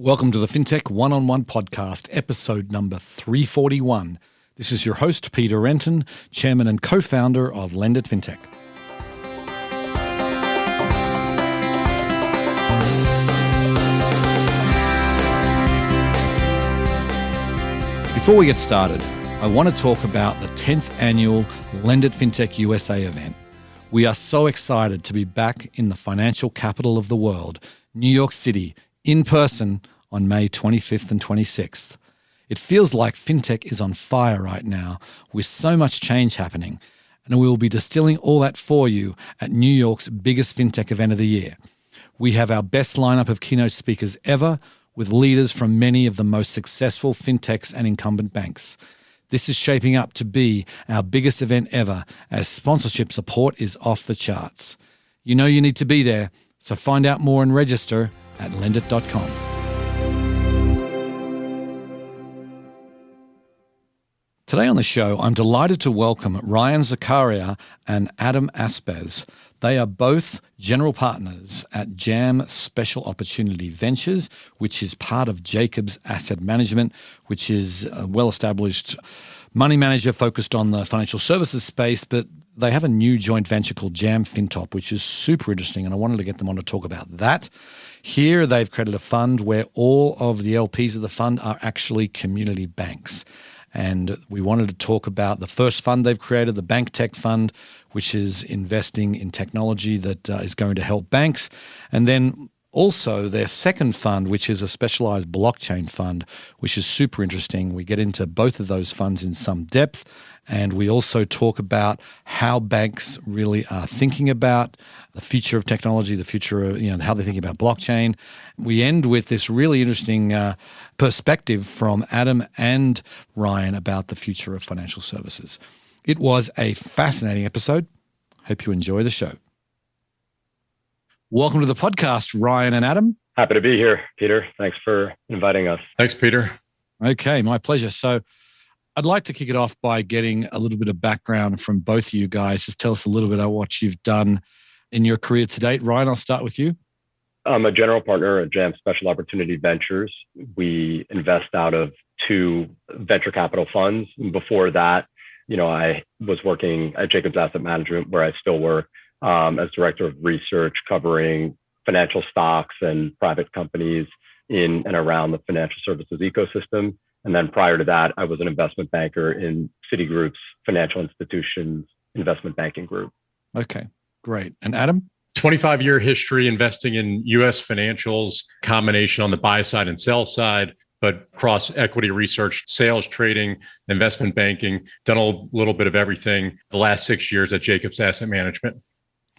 Welcome to the Fintech One-on-One podcast, episode number 341. This is your host, Peter Renton, chairman and co-founder of Lend It Fintech. Before we get started, I want to talk about the 10th annual Lend It Fintech USA event. We are so excited to be back in the financial capital of the world, New York City, in person on May 25th and 26th. It feels like fintech is on fire right now with so much change happening, and we will be distilling all that for you at New York's biggest fintech event of the year. We have our best lineup of keynote speakers ever, with leaders from many of the most successful fintechs and incumbent banks. This is shaping up to be our biggest event ever, as sponsorship support is off the charts. You know you need to be there, so find out more and register at lendit.com. Today on the show, I'm delighted to welcome Ryan Zacharia and Adam Aspes. They are both general partners at Jam Special Opportunity Ventures, which is part of Jacobs Asset Management, which is a well-established money manager focused on the financial services space, but they have a new joint venture called Jam Fintop, which is super interesting, and I wanted to get them on to talk about that. Here, they've created a fund where all of the LPs of the fund are actually community banks. And we wanted to talk about the first fund they've created, the Bank Tech Fund, which is investing in technology that is going to help banks. And then also their second fund, which is a specialized blockchain fund, which is super interesting. We get into both of those funds in some depth. And we also talk about how banks really are thinking about the future of technology, the future of, how they're thinking about blockchain. We end with this really interesting perspective from Adam and Ryan about the future of financial services. It was a fascinating episode. Hope you enjoy the show. Welcome to the podcast, Ryan and Adam. Happy to be here, Peter. Thanks for inviting us. Thanks, Peter. Okay, my pleasure. So I'd like to kick it off by getting a little bit of background from both of you guys. Just tell us a little bit about what you've done in your career to date. Ryan, I'll start with you. I'm a general partner at Jam Special Opportunity Ventures. We invest out of 2 venture capital funds. And before that, I was working at Jacobs Asset Management, where I still work as director of research, covering financial stocks and private companies in and around the financial services ecosystem. And then prior to that, I was an investment banker in Citigroup's financial institutions investment banking group. Okay, great. And Adam? 25-year history investing in U.S. financials, combination on the buy side and sell side, but across equity research, sales, trading, investment banking, done a little bit of everything the last 6 years at Jacobs Asset Management.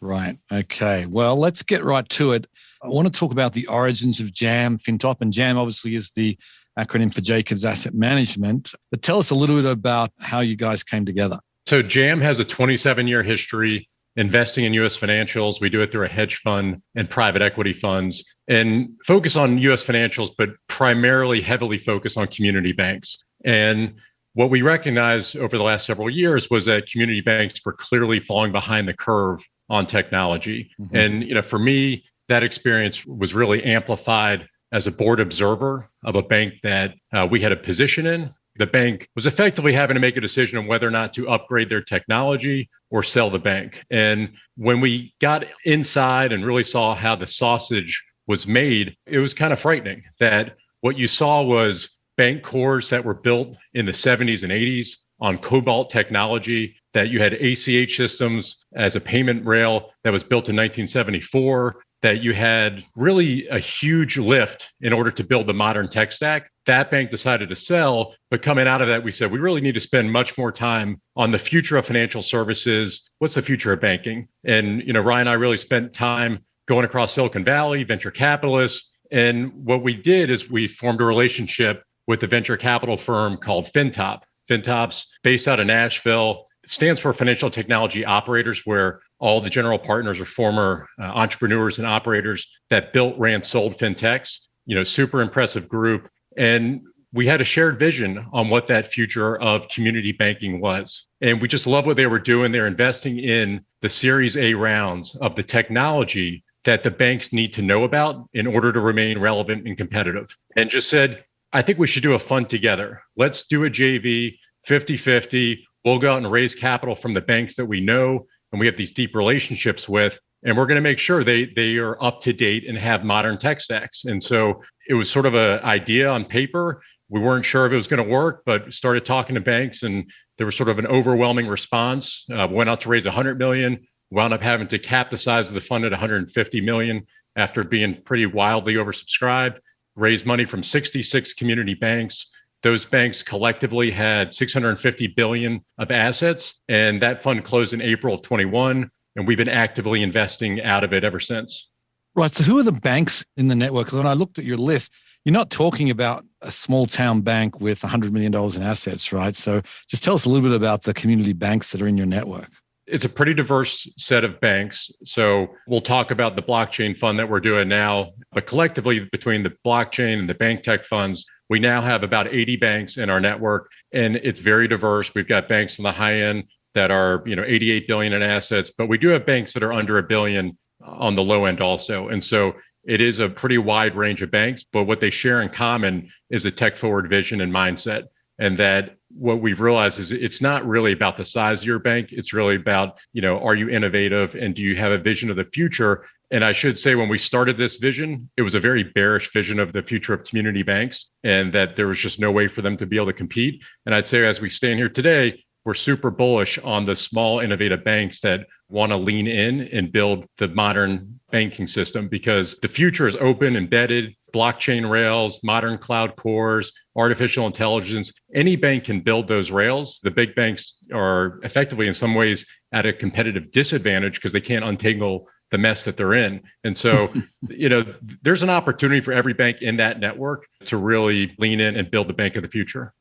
Right. Okay. Well, let's get right to it. I want to talk about the origins of Jam Fintop, and Jam obviously is the acronym for Jacobs Asset Management. But tell us a little bit about how you guys came together. So Jam has a 27-year history investing in U.S. financials. We do it through a hedge fund and private equity funds, and focus on U.S. financials, but primarily heavily focus on community banks. And what we recognized over the last several years was that community banks were clearly falling behind the curve on technology. Mm-hmm. And for me, that experience was really amplified as a board observer of a bank that we had a position in. The bank was effectively having to make a decision on whether or not to upgrade their technology or sell the bank. And when we got inside and really saw how the sausage was made, it was kind of frightening that what you saw was bank cores that were built in the 70s and 80s on COBOL technology, that you had ACH systems as a payment rail that was built in 1974, that you had really a huge lift in order to build the modern tech stack. That bank decided to sell, but coming out of that, we said, we really need to spend much more time on the future of financial services. What's the future of banking? And, Ryan and I really spent time going across Silicon Valley, venture capitalists. And what we did is we formed a relationship with a venture capital firm called Fintop. Fintop's based out of Nashville. It stands for Financial Technology Operators, where all the general partners are former entrepreneurs and operators that built, ran, sold fintechs. Super impressive group. And we had a shared vision on what that future of community banking was. And we just love what they were doing. They're investing in the Series A rounds of the technology that the banks need to know about in order to remain relevant and competitive. And just said, I think we should do a fund together. Let's do a JV 50-50. We'll go out and raise capital from the banks that we know and we have these deep relationships with. And we're going to make sure they are up to date and have modern tech stacks. And so it was sort of an idea on paper. We weren't sure if it was going to work, but started talking to banks and there was sort of an overwhelming response. Went out to raise 100 million, wound up having to cap the size of the fund at 150 million after being pretty wildly oversubscribed, raised money from 66 community banks. Those banks collectively had 650 billion of assets, and that fund closed in April of 21, and we've been actively investing out of it ever since. Right. So who are the banks in the network? Because when I looked at your list, you're not talking about a small town bank with $100 million in assets, right? So just tell us a little bit about the community banks that are in your network. It's a pretty diverse set of banks. So we'll talk about the blockchain fund that we're doing now, but collectively between the blockchain and the bank tech funds, we now have about 80 banks in our network, and it's very diverse. We've got banks on the high end that are, 88 billion in assets, but we do have banks that are under $1 billion on the low end also. And so it is a pretty wide range of banks, but what they share in common is a tech forward vision and mindset. And that what we've realized is it's not really about the size of your bank. It's really about, are you innovative and do you have a vision of the future? And I should say, when we started this vision, it was a very bearish vision of the future of community banks and that there was just no way for them to be able to compete. And I'd say as we stand here today, we're super bullish on the small innovative banks that want to lean in and build the modern banking system because the future is open, embedded, blockchain rails, modern cloud cores, artificial intelligence. Any bank can build those rails. The big banks are effectively in some ways at a competitive disadvantage because they can't untangle the mess that they're in. And so, there's an opportunity for every bank in that network to really lean in and build the bank of the future.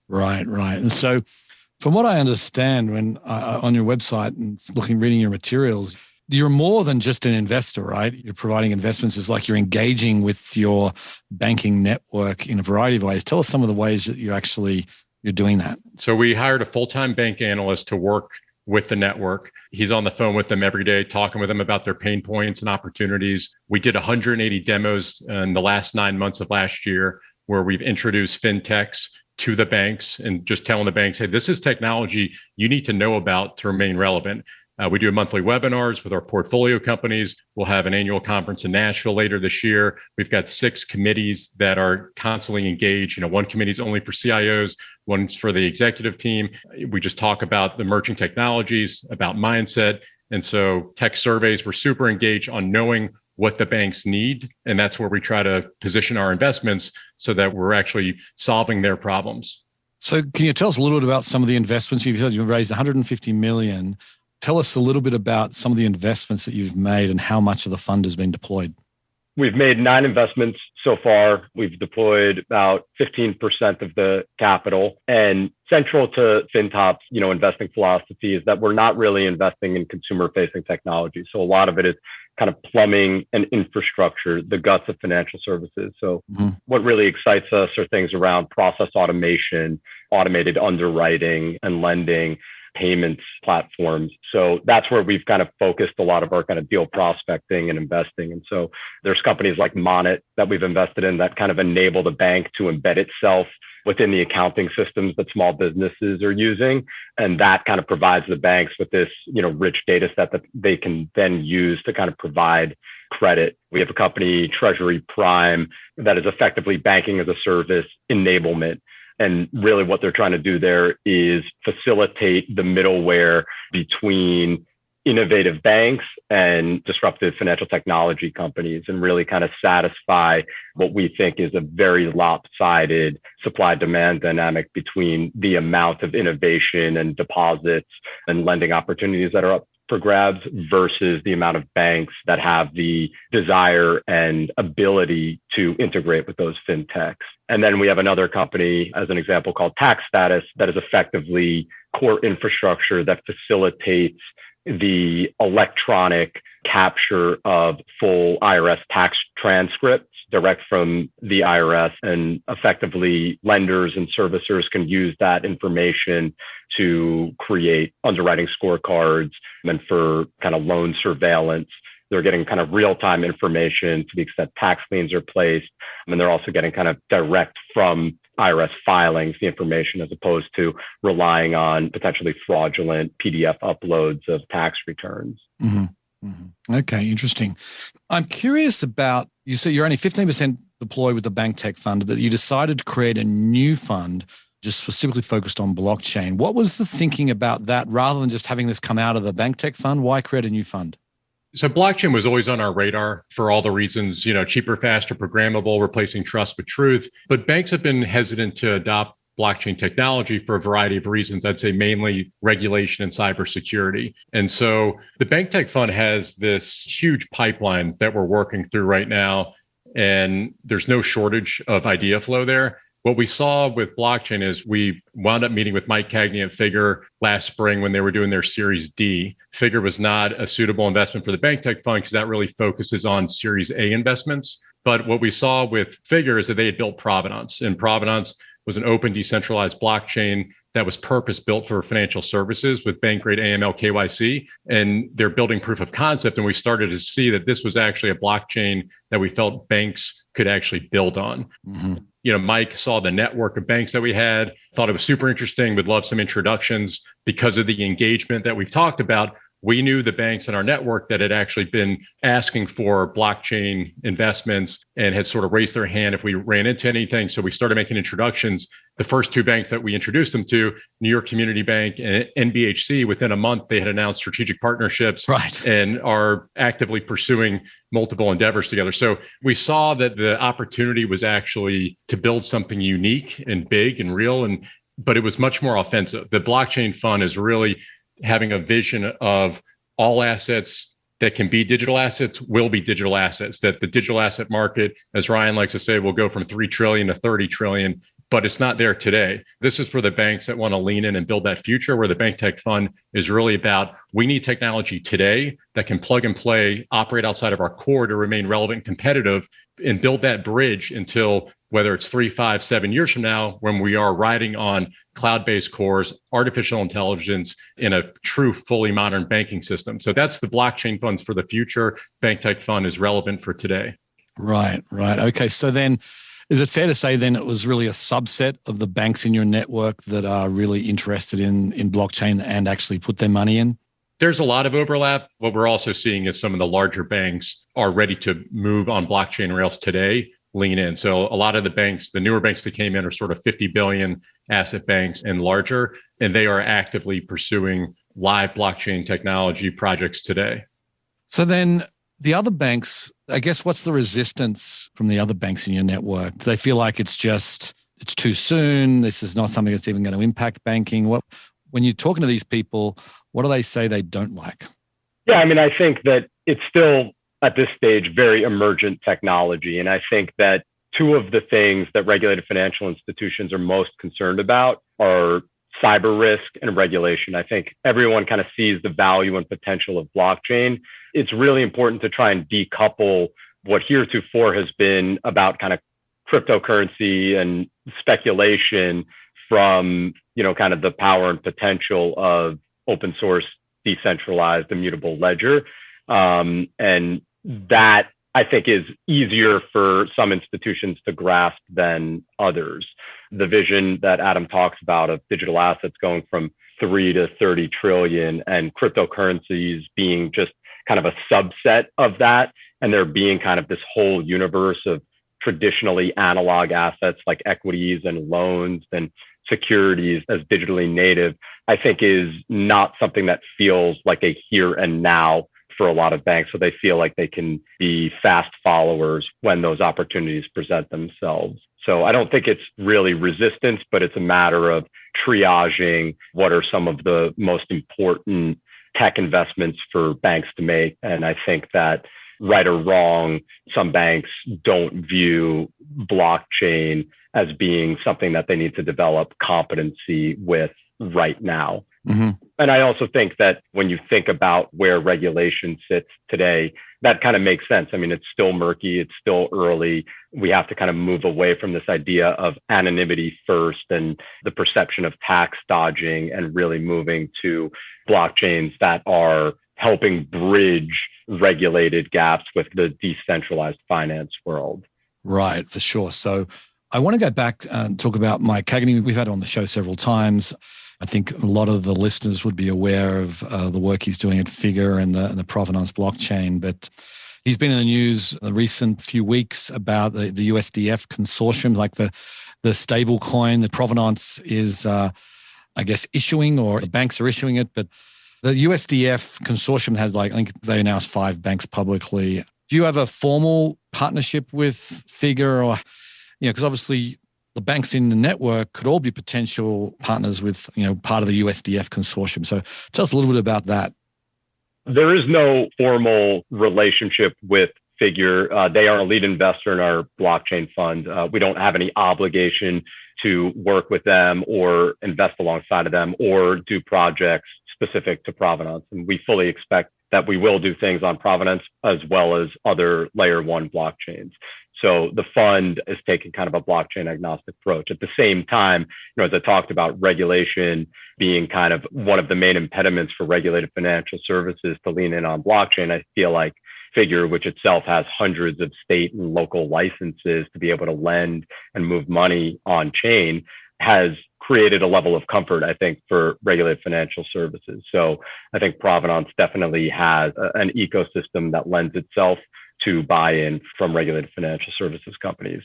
Right. And so from what I understand when on your website and reading your materials, you're more than just an investor, right? You're providing investments. It's like you're engaging with your banking network in a variety of ways. Tell us some of the ways that you're doing that. So we hired a full-time bank analyst to work with the network. He's on the phone with them every day, talking with them about their pain points and opportunities. We did 180 demos in the last 9 months of last year, where we've introduced fintechs to the banks and just telling the banks, hey, this is technology you need to know about to remain relevant. We do monthly webinars with our portfolio companies. We'll have an annual conference in Nashville later this year. We've got 6 committees that are constantly engaged. One committee is only for CIOs, one's for the executive team. We just talk about the emerging technologies, about mindset. And so tech surveys, we're super engaged on knowing what the banks need. And that's where we try to position our investments so that we're actually solving their problems. So can you tell us a little bit about some of the investments? You've said you've raised 150 million. Tell us a little bit about some of the investments that you've made and how much of the fund has been deployed. We've made 9 investments so far. We've deployed about 15% of the capital. And central to FinTop's, investing philosophy is that we're not really investing in consumer-facing technology. So a lot of it is kind of plumbing and infrastructure, the guts of financial services. So what really excites us are things around process automation, automated underwriting and lending, payments platforms. So that's where we've kind of focused a lot of our kind of deal prospecting and investing. And so there's companies like Monet that we've invested in that kind of enable the bank to embed itself within the accounting systems that small businesses are using. And that kind of provides the banks with this, rich data set that they can then use to kind of provide credit. We have a company, Treasury Prime, that is effectively banking as a service enablement. And really what they're trying to do there is facilitate the middleware between innovative banks and disruptive financial technology companies and really kind of satisfy what we think is a very lopsided supply-demand dynamic between the amount of innovation and deposits and lending opportunities that are up for grabs versus the amount of banks that have the desire and ability to integrate with those fintechs. And then we have another company, as an example, called Tax Status, that is effectively core infrastructure that facilitates the electronic capture of full IRS tax transcripts direct from the IRS, and effectively lenders and servicers can use that information to create underwriting scorecards and for kind of loan surveillance. They're getting kind of real-time information to the extent tax liens are placed. And they're also getting kind of direct from IRS filings, the information, as opposed to relying on potentially fraudulent PDF uploads of tax returns. Mm-hmm. Mm-hmm. Okay, interesting. I'm curious about, you say you're only 15% deployed with the bank tech fund, that you decided to create a new fund just specifically focused on blockchain. What was the thinking about that rather than just having this come out of the bank tech fund? Why create a new fund? So blockchain was always on our radar for all the reasons, cheaper, faster, programmable, replacing trust with truth. But banks have been hesitant to adopt blockchain technology for a variety of reasons. I'd say mainly regulation and cybersecurity. And so the bank tech fund has this huge pipeline that we're working through right now, and there's no shortage of idea flow there. What we saw with blockchain is we wound up meeting with Mike Cagney at Figure last spring when they were doing their Series D. Figure was not a suitable investment for the bank tech fund because that really focuses on Series A investments. But what we saw with Figure is that they had built Provenance, and Provenance was an open, decentralized blockchain that was purpose-built for financial services with bank-grade AML KYC. And they're building proof of concept. And we started to see that this was actually a blockchain that we felt banks could actually build on. Mm-hmm. Mike saw the network of banks that we had, thought it was super interesting, would love some introductions because of the engagement that we've talked about. We knew the banks in our network that had actually been asking for blockchain investments and had sort of raised their hand if we ran into anything. So we started making introductions. The first two banks that we introduced them to, New York Community Bank and NBHC, within a month, they had announced strategic partnerships, right, and are actively pursuing multiple endeavors together. So we saw that the opportunity was actually to build something unique and big and real, but it was much more offensive. The blockchain fund is really having a vision of all assets that can be digital assets will be digital assets, that the digital asset market, as Ryan likes to say, will go from 3 trillion to 30 trillion, but it's not there today. This is for the banks that want to lean in and build that future, where the bank tech fund is really about, we need technology today that can plug and play, operate outside of our core to remain relevant and competitive, and build that bridge until whether it's 3, 5, 7 years from now, when we are riding on cloud-based cores, artificial intelligence in a true, fully modern banking system. So that's the blockchain funds for the future. Bank tech fund is relevant for today. Right. Okay. So then, is it fair to say then it was really a subset of the banks in your network that are really interested in blockchain and actually put their money in? There's a lot of overlap. What we're also seeing is some of the larger banks are ready to move on blockchain rails today, lean in. So a lot of the banks, the newer banks that came in, are sort of 50 billion asset banks and larger, and they are actively pursuing live blockchain technology projects today. So then the other banks, I guess, what's the resistance from the other banks in your network? Do they feel like it's too soon? This is not something that's even going to impact banking? When you're talking to these people, what do they say they don't like? Yeah, I think that it's still, at this stage, very emergent technology. And I think that two of the things that regulated financial institutions are most concerned about are cyber risk and regulation. I think everyone kind of sees the value and potential of blockchain. It's really important to try and decouple what heretofore has been about kind of cryptocurrency and speculation from, kind of the power and potential of open source, decentralized, immutable ledger. And that, I think, is easier for some institutions to grasp than others. The vision that Adam talks about of digital assets going from 3 to 30 trillion and cryptocurrencies being just kind of a subset of that, and there being kind of this whole universe of traditionally analog assets like equities and loans and securities as digitally native, I think is not something that feels like a here and now for a lot of banks. So they feel like they can be fast followers when those opportunities present themselves. So I don't think it's really resistance, but it's a matter of triaging what are some of the most important tech investments for banks to make. And I think that, right or wrong, some banks don't view blockchain as being something that they need to develop competency with right now. Mm-hmm. And I also think that when you think about where regulation sits today, that kind of makes sense. It's still murky. It's still early. We have to kind of move away from this idea of anonymity first and the perception of tax dodging, and really moving to blockchains that are helping bridge regulated gaps with the decentralized finance world. Right, for sure. So I want to go back and talk about Mike Cagney. We've had him on the show several times. I think a lot of the listeners would be aware of the work he's doing at Figure and the Provenance blockchain. But he's been in the news the recent few weeks about the USDF consortium, like the stable coin that Provenance is, I guess, issuing, or the banks are issuing it. But the USDF consortium had, I think they announced 5 banks publicly. Do you have a formal partnership with Figure, or, because obviously the banks in the network could all be potential partners with, part of the USDF consortium. So tell us a little bit about that. There is no formal relationship with Figure. They are a lead investor in our blockchain fund. We don't have any obligation to work with them or invest alongside of them or do projects specific to Provenance. And we fully expect that we will do things on Provenance as well as other layer 1 blockchains. So the fund is taking kind of a blockchain agnostic approach. At the same time, as I talked about regulation being kind of one of the main impediments for regulated financial services to lean in on blockchain, I feel like Figure, which itself has hundreds of state and local licenses to be able to lend and move money on chain, has created a level of comfort, I think, for regulated financial services. So I think Provenance definitely has an ecosystem that lends itself to buy-in from regulated financial services companies.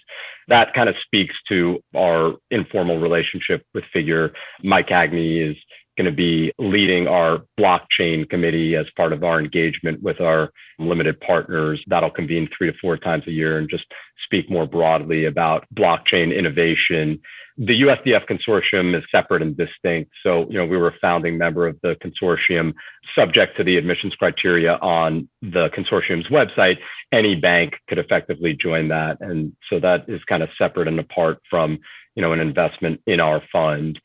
That kind of speaks to our informal relationship with Figure. Mike Cagney is going to be leading our blockchain committee as part of our engagement with our limited partners. That'll convene 3 to 4 times a year and just speak more broadly about blockchain innovation. The USDF consortium is separate and distinct. So, we were a founding member of the consortium. Subject to the admissions criteria on the consortium's website, any bank could effectively join that. And so that is kind of separate and apart from, an investment in our fund.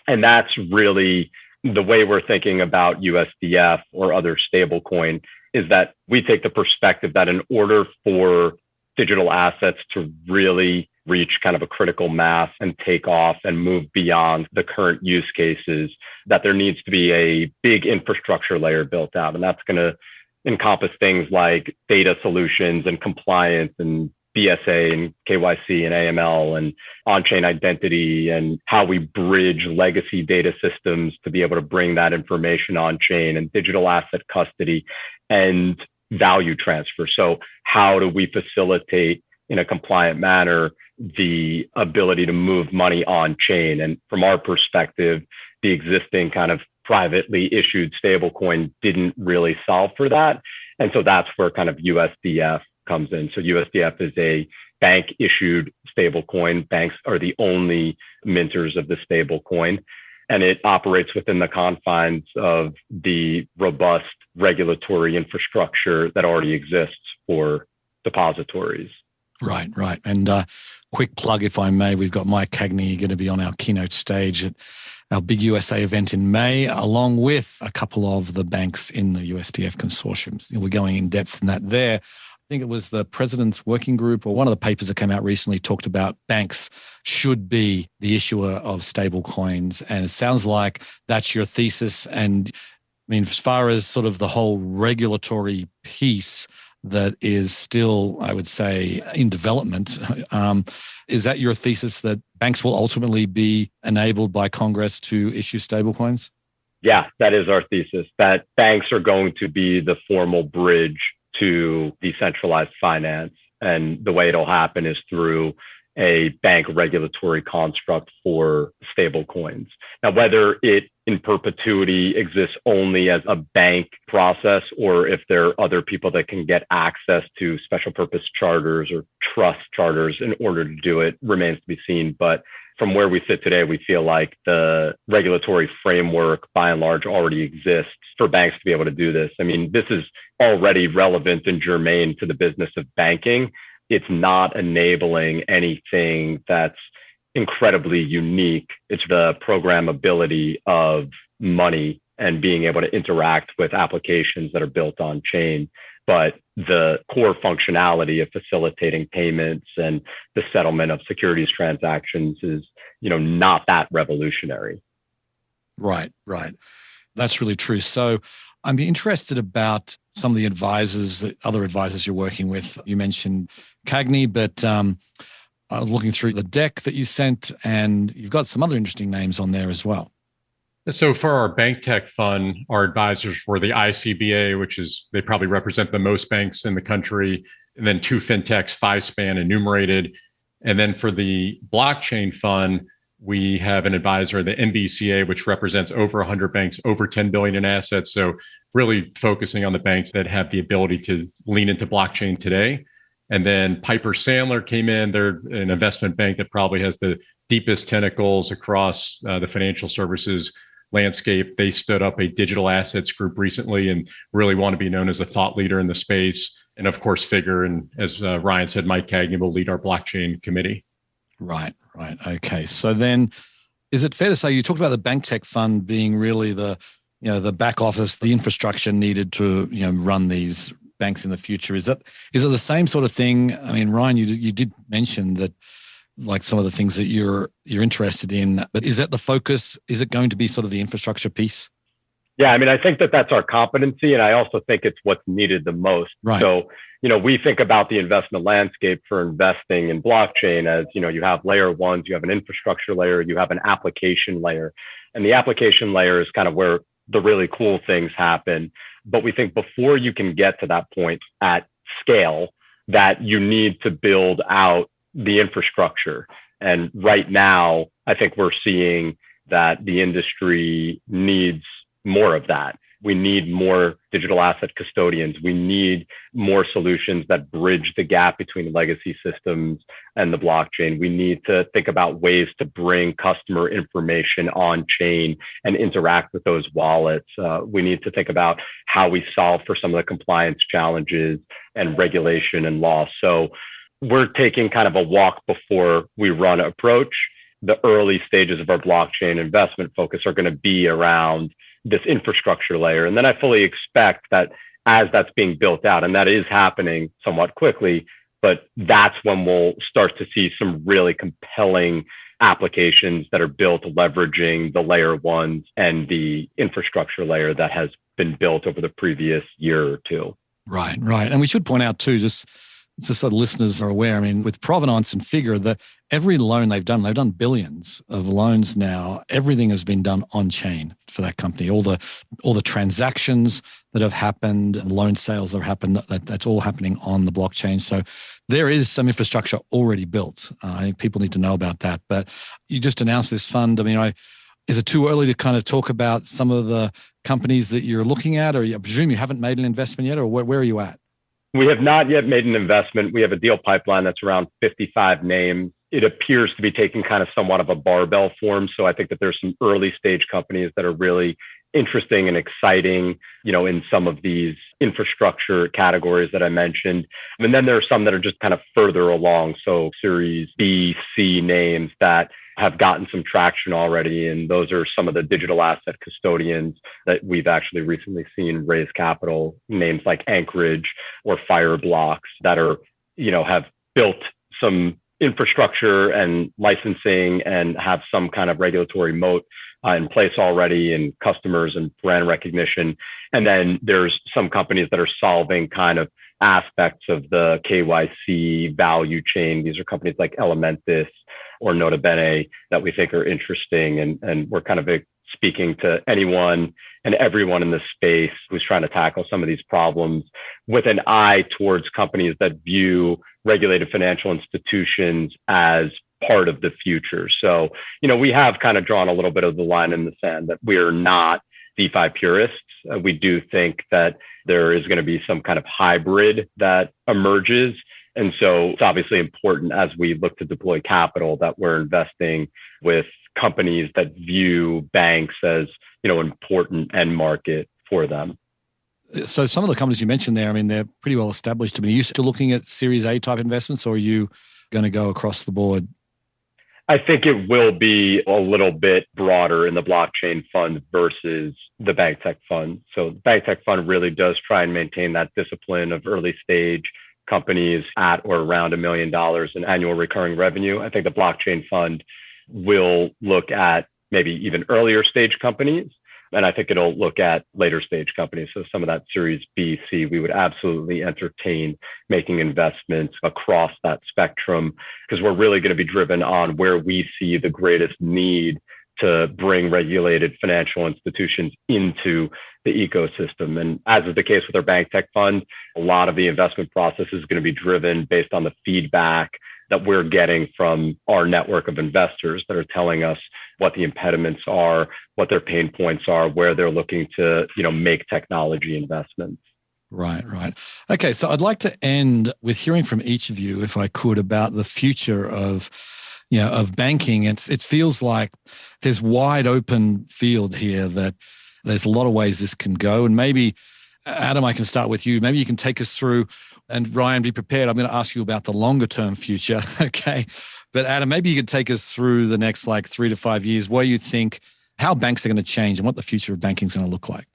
And that's really the way we're thinking about USDF or other stablecoin, is that we take the perspective that in order for digital assets to really reach kind of a critical mass and take off and move beyond the current use cases, that there needs to be a big infrastructure layer built out. And that's going to encompass things like data solutions and compliance and BSA and KYC and AML and on-chain identity, and how we bridge legacy data systems to be able to bring that information on-chain, and digital asset custody and value transfer. So how do we facilitate in a compliant manner the ability to move money on-chain? And from our perspective, the existing kind of privately issued stablecoin didn't really solve for that. And so that's where kind of USDF comes in. So USDF is a bank issued stablecoin. Banks are the only minters of the stablecoin, and it operates within the confines of the robust regulatory infrastructure that already exists for depositories. Right. And quick plug, if I may, we've got Mike Cagney going to be on our keynote stage at our big USA event in May, along with a couple of the banks in the USDF consortium. We're going in depth in that there. I think it was the President's Working Group, or one of the papers that came out recently, talked about banks should be the issuer of stable coins. And it sounds like that's your thesis. And as far as sort of the whole regulatory piece that is still, I would say, in development, is that your thesis, that banks will ultimately be enabled by Congress to issue stablecoins? Yeah, that is our thesis, that banks are going to be the formal bridge to decentralized finance. And the way it'll happen is through a bank regulatory construct for stable coins. Now, whether it in perpetuity exists only as a bank process, or if there are other people that can get access to special purpose charters or trust charters in order to do it, remains to be seen. But from where we sit today, we feel like the regulatory framework by and large already exists for banks to be able to do this. This is already relevant and germane to the business of banking. It's not enabling anything that's incredibly unique. It's the programmability of money and being able to interact with applications that are built on chain. But the core functionality of facilitating payments and the settlement of securities transactions is, not that revolutionary. Right. That's really true. So I'm interested about some of the advisors, the other advisors you're working with. You mentioned Cagney, but I was looking through the deck that you sent, and you've got some other interesting names on there as well. So for our bank tech fund, our advisors were the ICBA, which is, they probably represent the most banks in the country, and then two fintechs, FiveSpan enumerated. And then for the blockchain fund, we have an advisor, the NBCA, which represents over 100 banks, over 10 billion in assets. So really focusing on the banks that have the ability to lean into blockchain today. And then Piper Sandler came in. They're an investment bank that probably has the deepest tentacles across the financial services landscape. They stood up a digital assets group recently and really want to be known as a thought leader in the space. And of course, Figure, and as Ryan said, Mike Cagney will lead our blockchain committee. Right. Okay. So then, is it fair to say you talked about the bank tech fund being really the back office, the infrastructure needed to run these banks in the future? Is it the same sort of thing? I mean, Ryan, you did mention that, like some of the things that you're interested in, but is that the focus? Is it going to be sort of the infrastructure piece? Yeah, I mean, I think that that's our competency, and I also think it's what's needed the most. Right. So, we think about the investment landscape for investing in blockchain as, you have layer ones, you have an infrastructure layer, you have an application layer, and the application layer is kind of where the really cool things happen. But we think before you can get to that point at scale, that you need to build out the infrastructure. And right now, I think we're seeing that the industry needs more of that. We need more digital asset custodians. We need more solutions that bridge the gap between legacy systems and the blockchain. We need to think about ways to bring customer information on chain and interact with those wallets. We need to think about how we solve for some of the compliance challenges and regulation and law. So we're taking kind of a walk before we run approach. The early stages of our blockchain investment focus are going to be around this infrastructure layer. And then I fully expect that as that's being built out, and that is happening somewhat quickly, but that's when we'll start to see some really compelling applications that are built leveraging the layer ones and the infrastructure layer that has been built over the previous year or two. Right. And we should point out too, just so the listeners are aware, I mean, with Provenance and Figure, that every loan they've done billions of loans now. Everything has been done on chain for that company. All the transactions that have happened and loan sales that have happened, that's all happening on the blockchain. So there is some infrastructure already built. I think people need to know about that. But you just announced this fund. I mean, is it too early to kind of talk about some of the companies that you're looking at, or I presume you haven't made an investment yet, or where are you at? We have not yet made an investment. We have a deal pipeline that's around 55 names. It appears to be taking kind of somewhat of a barbell form. So I think that there's some early stage companies that are really interesting and exciting, in some of these infrastructure categories that I mentioned. And then there are some that are just kind of further along. So Series B, C names that have gotten some traction already. And those are some of the digital asset custodians that we've actually recently seen raise capital, names like Anchorage or Fireblocks that are, have built some infrastructure and licensing and have some kind of regulatory moat in place already, and customers and brand recognition. And then there's some companies that are solving kind of aspects of the KYC value chain. These are companies like Elementis or Nota Bene that we think are interesting. And we're kind of speaking to anyone and everyone in the space who's trying to tackle some of these problems with an eye towards companies that view regulated financial institutions as part of the future. So, we have kind of drawn a little bit of the line in the sand that we're not DeFi purists. We do think that there is going to be some kind of hybrid that emerges. And so it's obviously important as we look to deploy capital that we're investing with companies that view banks as, important end market for them. So some of the companies you mentioned there, I mean, they're pretty well established. I mean, are you still looking at Series A type investments, or are you going to go across the board? I think it will be a little bit broader in the blockchain fund versus the bank tech fund. So the bank tech fund really does try and maintain that discipline of early stage companies at or around $1 million in annual recurring revenue. I think the blockchain fund will look at maybe even earlier stage companies, And I think it'll look at later stage companies. So some of that Series B, C, we would absolutely entertain making investments across that spectrum because we're really going to be driven on where we see the greatest need to bring regulated financial institutions into the ecosystem. And as is the case with our bank tech fund, a lot of the investment process is going to be driven based on the feedback that we're getting from our network of investors that are telling us what the impediments are, what their pain points are, where they're looking to, make technology investments. Right. Okay, so I'd like to end with hearing from each of you, if I could, about the future of banking. It feels like there's wide open field here that there's a lot of ways this can go. And maybe, Adam, I can start with you. Maybe you can take us through, and Ryan, be prepared. I'm going to ask you about the longer term future. Okay. But Adam, maybe you could take us through the next 3 to 5 years, where you think how banks are going to change and what the future of banking is going to look like.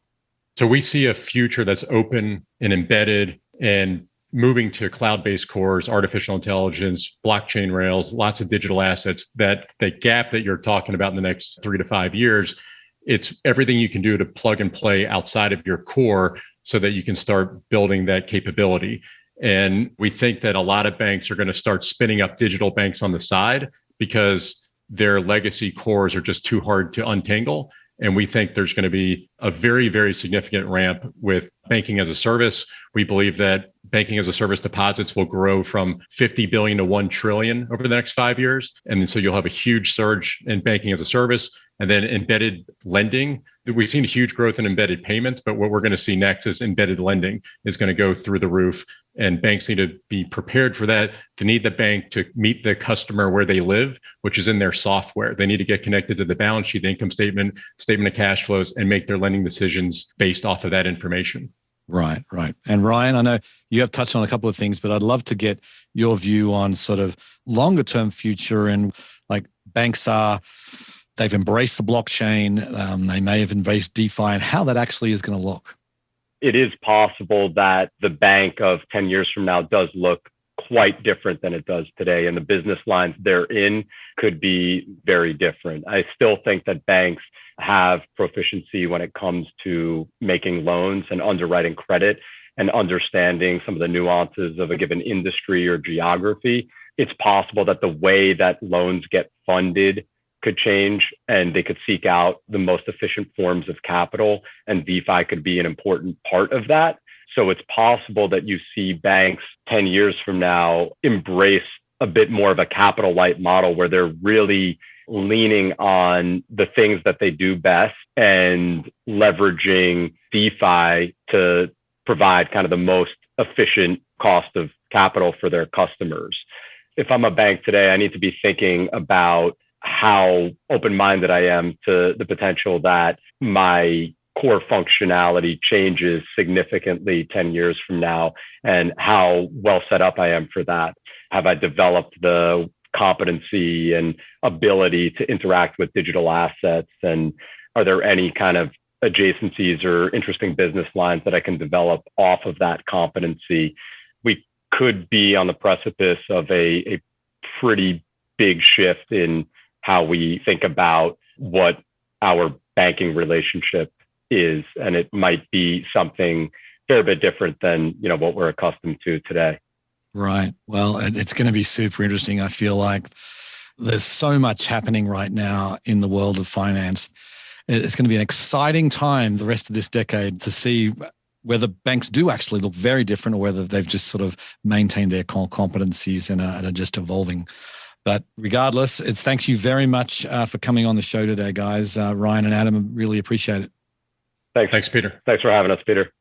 So we see a future that's open and embedded and moving to cloud-based cores, artificial intelligence, blockchain rails, lots of digital assets. That gap that you're talking about in the next 3 to 5 years, it's everything you can do to plug and play outside of your core so that you can start building that capability. And we think that a lot of banks are going to start spinning up digital banks on the side because their legacy cores are just too hard to untangle. And we think there's going to be a very, very significant ramp with banking as a service. We believe that banking as a service deposits will grow from 50 billion to 1 trillion over the next 5 years. And so you'll have a huge surge in banking as a service. And then embedded lending. We've seen a huge growth in embedded payments, but what we're going to see next is embedded lending is going to go through the roof. And banks need to be prepared for that. They need the bank to meet the customer where they live, which is in their software. They need to get connected to the balance sheet, the income statement, statement of cash flows, and make their lending decisions based off of that information. Right. And Ryan, I know you have touched on a couple of things, but I'd love to get your view on sort of longer term future and banks they've embraced the blockchain. They may have embraced DeFi and how that actually is going to look. It is possible that the bank of 10 years from now does look quite different than it does today. And the business lines they're in could be very different. I still think that banks have proficiency when it comes to making loans and underwriting credit and understanding some of the nuances of a given industry or geography. It's possible that the way that loans get funded could change and they could seek out the most efficient forms of capital, and DeFi could be an important part of that. So it's possible that you see banks 10 years from now embrace a bit more of a capital light model where they're really leaning on the things that they do best and leveraging DeFi to provide kind of the most efficient cost of capital for their customers. If I'm a bank today, I need to be thinking about how open-minded I am to the potential that my core functionality changes significantly 10 years from now and how well set up I am for that. Have I developed the competency and ability to interact with digital assets? And are there any kind of adjacencies or interesting business lines that I can develop off of that competency? We could be on the precipice of a pretty big shift in how we think about what our banking relationship is. And it might be something a fair bit different than, what we're accustomed to today. Right. Well, it's going to be super interesting. I feel like there's so much happening right now in the world of finance. It's going to be an exciting time the rest of this decade to see whether banks do actually look very different or whether they've just sort of maintained their core competencies and are just evolving. But regardless, thanks you very much for coming on the show today, guys. Ryan and Adam, really appreciate it. Thanks, Peter. Thanks for having us, Peter.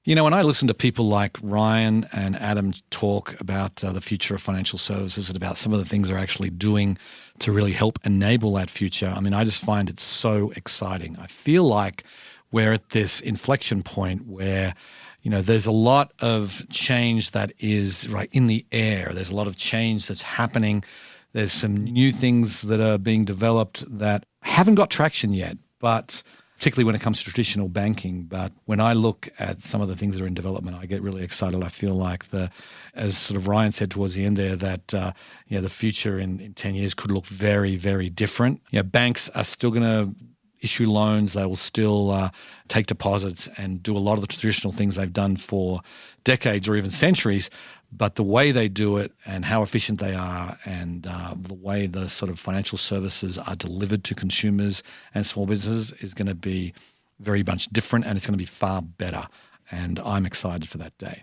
When I listen to people like Ryan and Adam talk about the future of financial services and about some of the things they're actually doing to really help enable that future, I just find it so exciting. I feel like we're at this inflection point where there's a lot of change that is right in the air. There's a lot of change that's happening. There's some new things that are being developed that haven't got traction yet, but particularly when it comes to traditional banking. But when I look at some of the things that are in development, I get really excited. I feel like as sort of Ryan said towards the end there, that the future in 10 years could look very, very different. Banks are still going to issue loans. They will still take deposits and do a lot of the traditional things they've done for decades or even centuries. But the way they do it and how efficient they are and the way the sort of financial services are delivered to consumers and small businesses is going to be very much different, and it's going to be far better. And I'm excited for that day.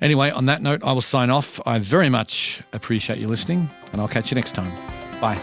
Anyway, on that note, I will sign off. I very much appreciate you listening, and I'll catch you next time. Bye.